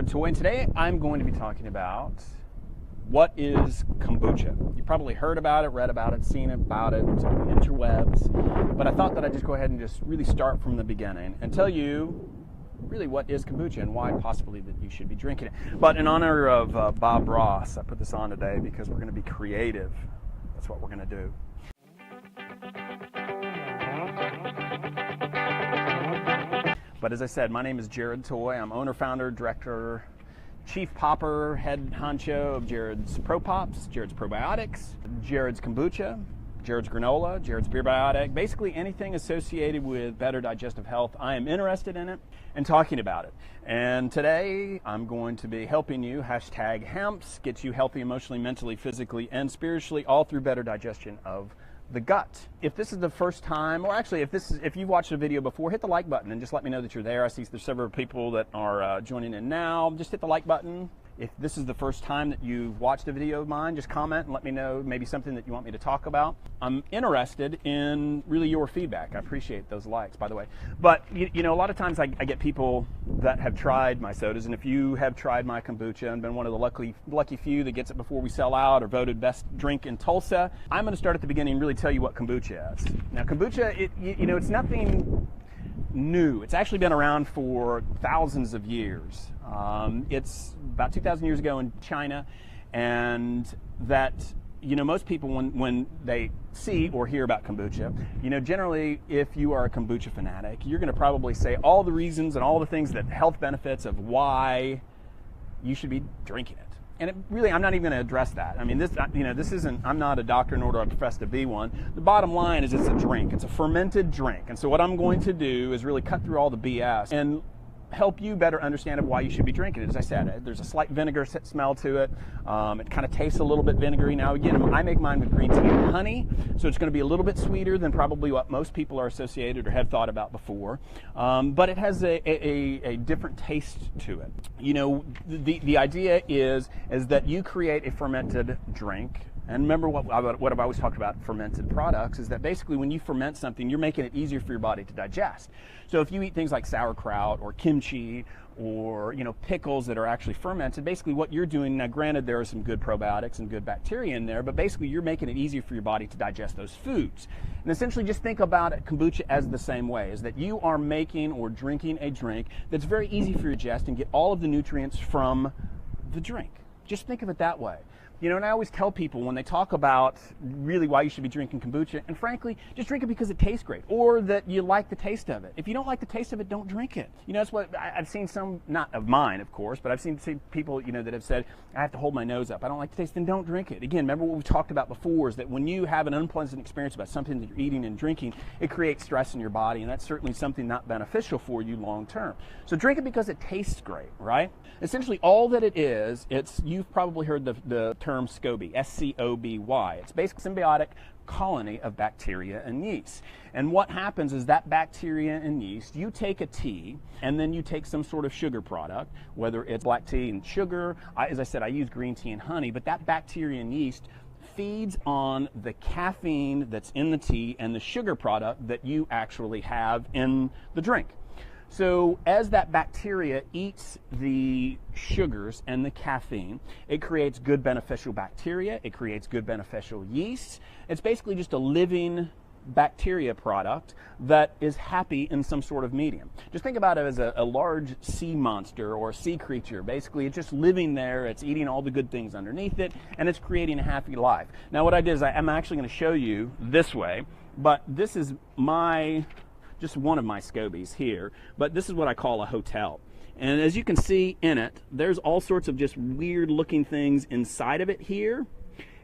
Jared Toy, and today I'm going to be talking about what is kombucha. You probably heard about it, read about it, seen about it, interwebs, but I thought that I'd just go ahead and just really start from the beginning and tell you really what is kombucha and why possibly that you should be drinking it. But in honor of Bob Ross, I put this on today because we're going to be creative. That's what we're going to do. But as I said, my name is Jared Toy. I'm owner, founder, director, chief popper, head honcho of Jared's Pro Pops, Jared's Probiotics, Jared's Kombucha, Jared's Granola, Jared's Prebiotic, basically anything associated with better digestive health. I am interested in it and talking about it. And today I'm going to be helping you, #HEMPS, get you healthy emotionally, mentally, physically, and spiritually, all through better digestion of the gut. If this is the first time, or actually if you've watched a video before, hit the like button and just let me know that you're there. I see there's several people that are joining in now. Just hit the like button. If this is the first time that you've watched a video of mine, just comment and let me know maybe something that you want me to talk about. I'm interested in really your feedback. I appreciate those likes, by the way. But you know, a lot of times I get people that have tried my sodas, and if you have tried my kombucha and been one of the lucky few that gets it before we sell out or voted best drink in Tulsa, I'm going to start at the beginning and really tell you what kombucha is. Now, kombucha, you know, it's nothing new. It's actually been around for thousands of years. It's about 2,000 years ago in China, and that, you know, most people when they see or hear about kombucha, you know, generally if you are a kombucha fanatic, you're going to probably say all the reasons and all the things that health benefits of why you should be drinking it. And really, I'm not even going to address that. I mean, this isn't, I'm not a doctor, nor do I profess to be one. The bottom line is it's a drink. It's a fermented drink. And so what I'm going to do is really cut through all the BS and help you better understand why you should be drinking it. As I said, there's a slight vinegar smell to it. It kind of tastes a little bit vinegary. Now again, I make mine with green tea and honey, so it's going to be a little bit sweeter than probably what most people are associated or have thought about before. But it has a different taste to it. You know, the idea is that you create a fermented drink. And remember what I've always talked about fermented products is that basically when you ferment something, you're making it easier for your body to digest. So if you eat things like sauerkraut or kimchi or, you know, pickles that are actually fermented, basically what you're doing, now granted there are some good probiotics and good bacteria in there, but basically you're making it easier for your body to digest those foods. And essentially just think about it, kombucha as the same way, is that you are making or drinking a drink that's very easy for you to digest and get all of the nutrients from the drink. Just think of it that way. You know, and I always tell people when they talk about really why you should be drinking kombucha, and frankly, just drink it because it tastes great, or that you like the taste of it. If you don't like the taste of it, don't drink it. You know, that's what I've seen some, not of mine, of course, but I've seen people, you know, that have said, I have to hold my nose up. I don't like the taste, then don't drink it. Again, remember what we've talked about before is that when you have an unpleasant experience about something that you're eating and drinking, it creates stress in your body, and that's certainly something not beneficial for you long term. So drink it because it tastes great, right? Essentially, all that it is, you've probably heard the term SCOBY, S-C-O-B-Y. It's basically a symbiotic colony of bacteria and yeast. And what happens is that bacteria and yeast, you take a tea and then you take some sort of sugar product, whether it's black tea and sugar. As I said, I use green tea and honey, but that bacteria and yeast feeds on the caffeine that's in the tea and the sugar product that you actually have in the drink. So as that bacteria eats the sugars and the caffeine, it creates good beneficial bacteria, it creates good beneficial yeast. It's basically just a living bacteria product that is happy in some sort of medium. Just think about it as a large sea monster or a sea creature. Basically, it's just living there, it's eating all the good things underneath it, and it's creating a happy life. Now what I did is I'm actually going to show you this way, but this is just one of my SCOBYs here, but this is what I call a hotel. And as you can see in it, there's all sorts of just weird looking things inside of it here.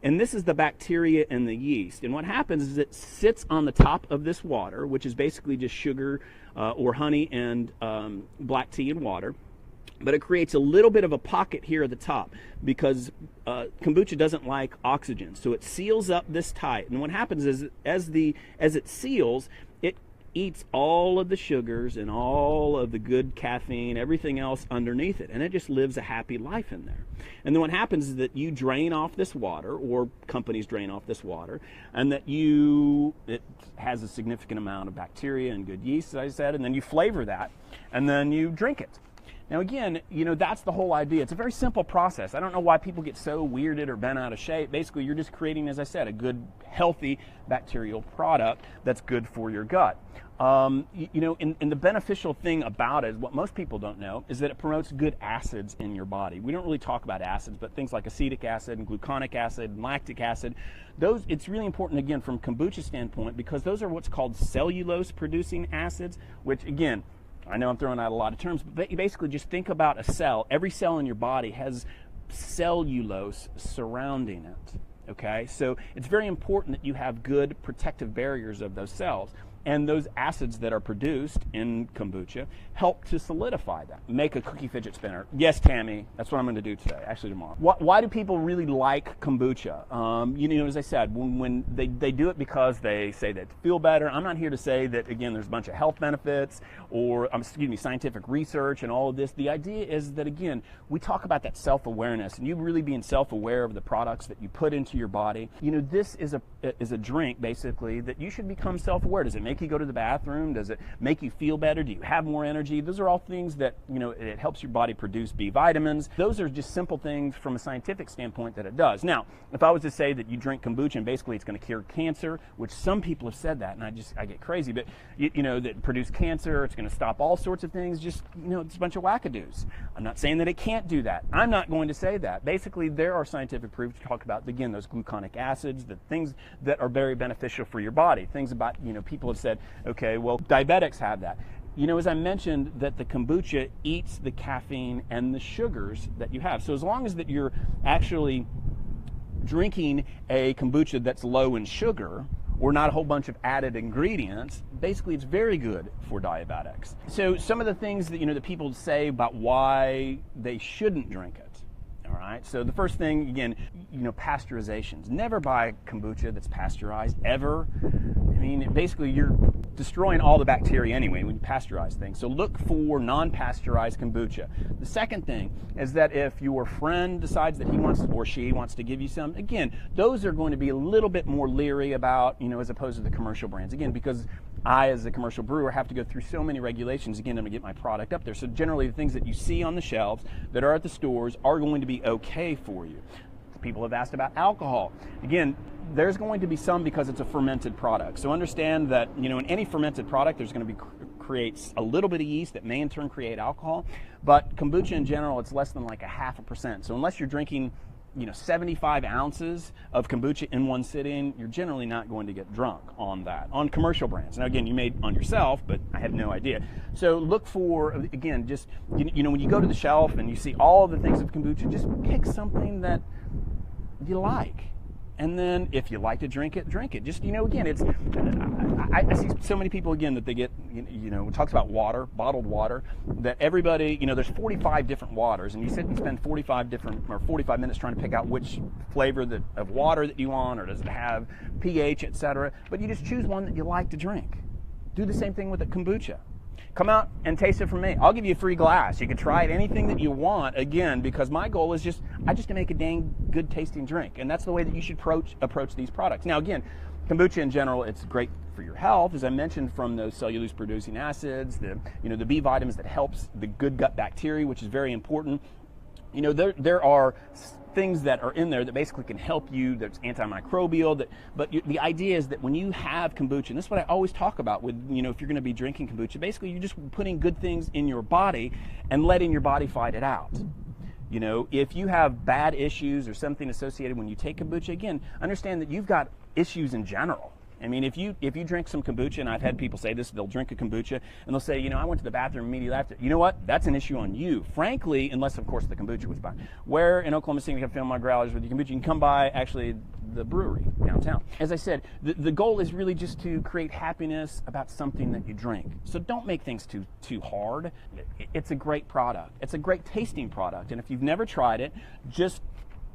And this is the bacteria and the yeast. And what happens is it sits on the top of this water, which is basically just sugar or honey and black tea and water. But it creates a little bit of a pocket here at the top because kombucha doesn't like oxygen. So it seals up this tight. And what happens is as it seals, it eats all of the sugars and all of the good caffeine, everything else underneath it, and it just lives a happy life in there. And then what happens is that you drain off this water, or companies drain off this water, and that it has a significant amount of bacteria and good yeast, as I said, and then you flavor that, and then you drink it. Now again, that's the whole idea. It's a very simple process. I don't know why people get so weirded or bent out of shape. Basically, you're just creating, as I said, a good, healthy bacterial product that's good for your gut. And the beneficial thing about it, what most people don't know, is that it promotes good acids in your body. We don't really talk about acids, but things like acetic acid and gluconic acid and lactic acid, it's really important, again, from kombucha standpoint, because those are what's called cellulose-producing acids, which, again, I know I'm throwing out a lot of terms, but basically just think about a cell. Every cell in your body has cellulose surrounding it, okay? So it's very important that you have good protective barriers of those cells. And those acids that are produced in kombucha help to solidify that. Make a cookie fidget spinner. Yes, Tammy, that's what I'm going to do today, actually tomorrow. Why do people really like kombucha? As I said, when they do it because they say they feel better. I'm not here to say that, again, there's a bunch of health benefits or, scientific research and all of this. The idea is that, again, we talk about that self-awareness and you really being self-aware of the products that you put into your body. This is a drink, basically, that you should become self-aware. Does it make you go to the bathroom? Does it make you feel better? Do you have more energy? Those are all things that, it helps your body produce B vitamins. Those are just simple things from a scientific standpoint that it does. Now, if I was to say that you drink kombucha and basically it's going to cure cancer, which some people have said that, and I get crazy, but, that produce cancer, it's going to stop all sorts of things, just, it's a bunch of wackadoos. I'm not saying that it can't do that. I'm not going to say that. Basically, there are scientific proof to talk about, again, those gluconic acids, the things that are very beneficial for your body. Things about, people have said, okay, well, diabetics have that. As I mentioned, that the kombucha eats the caffeine and the sugars that you have. So as long as that you're actually drinking a kombucha that's low in sugar, or not a whole bunch of added ingredients, basically it's very good for diabetics. So some of the things that, that people say about why they shouldn't drink it. All right, so the first thing, again, pasteurizations. Never buy kombucha that's pasteurized, ever. Basically you're destroying all the bacteria anyway when you pasteurize things. So look for non-pasteurized kombucha. The second thing is that if your friend decides that he wants or she wants to give you some, again, those are going to be a little bit more leery about, as opposed to the commercial brands. Again, because I, as a commercial brewer, have to go through so many regulations, again, to get my product up there. So generally the things that you see on the shelves that are at the stores are going to be okay for you. People have asked about alcohol. Again, there's going to be some because it's a fermented product. So understand that, in any fermented product, there's going to be creates a little bit of yeast that may in turn create alcohol. But kombucha in general, it's less than like 0.5%. So unless you're drinking 75 ounces of kombucha in one sitting, you're generally not going to get drunk on that, on commercial brands. Now, again, you made on yourself, but I have no idea. So look for, again, just, when you go to the shelf and you see all of the things of kombucha, just pick something that you like. And then if you like to drink it, drink it. Just, again, it's, I see so many people, again, that they get, it talks about water, bottled water, that everybody, there's 45 different waters, and you sit and spend 45 minutes trying to pick out which flavor of water that you want, or does it have pH, etc. But you just choose one that you like to drink. Do the same thing with the kombucha. Come out and taste it from me. I'll give you a free glass. You can try it, anything that you want, again, because my goal is just to make a dang good tasting drink. And that's the way that you should approach these products. Now, again, kombucha in general, it's great for your health, as I mentioned, from those cellulose producing acids, the B vitamins that helps the good gut bacteria, which is very important. There are things that are in there that basically can help you, that's antimicrobial, but the idea is that when you have kombucha, and this is what I always talk about with, if you're going to be drinking kombucha, basically you're just putting good things in your body and letting your body fight it out. If you have bad issues or something associated when you take kombucha, again, understand that you've got issues in general. If you drink some kombucha, and I've had people say this, they'll drink a kombucha, and they'll say, I went to the bathroom immediately after. You know what? That's an issue on you. Frankly, unless, of course, the kombucha was fine. Where in Oklahoma City, we have film my growlers with the kombucha, you can come by, actually, the brewery downtown. As I said, the goal is really just to create happiness about something that you drink. So don't make things too hard. It's a great product. It's a great tasting product. And if you've never tried it, just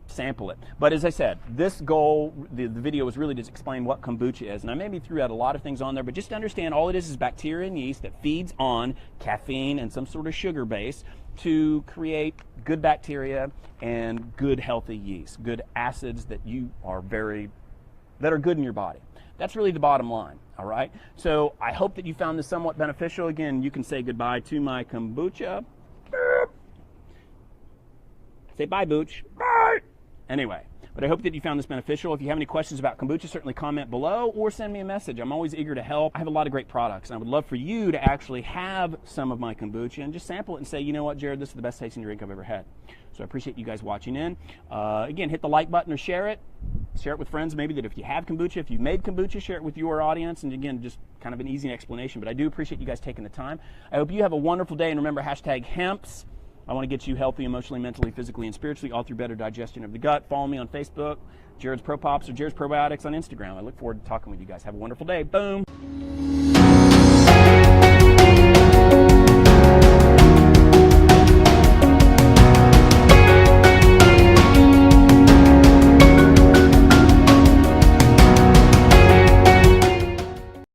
sample it. But as I said, this goal, the video was really to explain what kombucha is. And I maybe threw out a lot of things on there, but just to understand all it is bacteria and yeast that feeds on caffeine and some sort of sugar base to create good bacteria and good healthy yeast, good acids that are good in your body. That's really the bottom line, all right? So I hope that you found this somewhat beneficial. Again, you can say goodbye to my kombucha. Say bye, Booch. Bye! Anyway, but I hope that you found this beneficial. If you have any questions about kombucha, certainly comment below or send me a message. I'm always eager to help. I have a lot of great products, and I would love for you to actually have some of my kombucha and just sample it and say, you know what, Jared, this is the best tasting drink I've ever had. So I appreciate you guys watching in. Again, hit the like button or share it. Share it with friends maybe that if you have kombucha, if you've made kombucha, share it with your audience. And again, just kind of an easy explanation. But I do appreciate you guys taking the time. I hope you have a wonderful day. And remember, #HEMPS. I want to get you healthy emotionally, mentally, physically, and spiritually, all through better digestion of the gut. Follow me on Facebook, Jared's Pro Pops, or Jared's Probiotics on Instagram. I look forward to talking with you guys. Have a wonderful day. Boom.